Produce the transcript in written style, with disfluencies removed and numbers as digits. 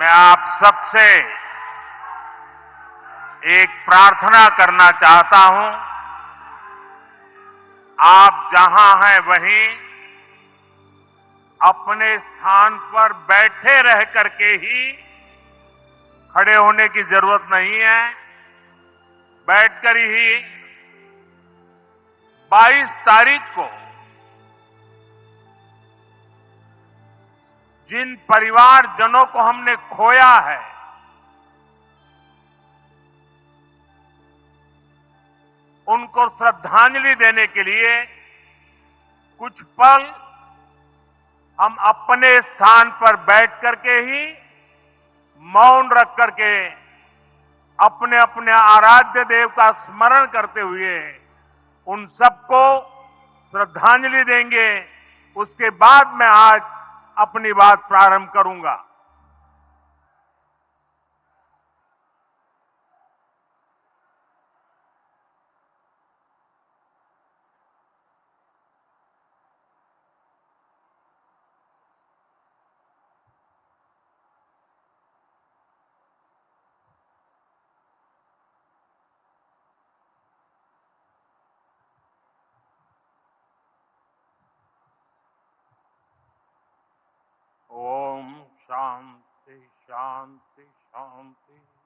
मैं आप सबसे एक प्रार्थना करना चाहता हूं। आप जहां हैं वहीं अपने स्थान पर बैठे रह करके ही, खड़े होने की जरूरत नहीं है, बैठकर ही 22 तारीख को जिन परिवारजनों को हमने खोया है, उनको श्रद्धांजलि देने के लिए कुछ पल हम अपने स्थान पर बैठ करके ही, मौन रख करके, अपने अपने आराध्य देव का स्मरण करते हुए उन सबको श्रद्धांजलि देंगे। उसके बाद मैं आज अपनी बात प्रारंभ करूंगा। ओम शांति शांति शांति।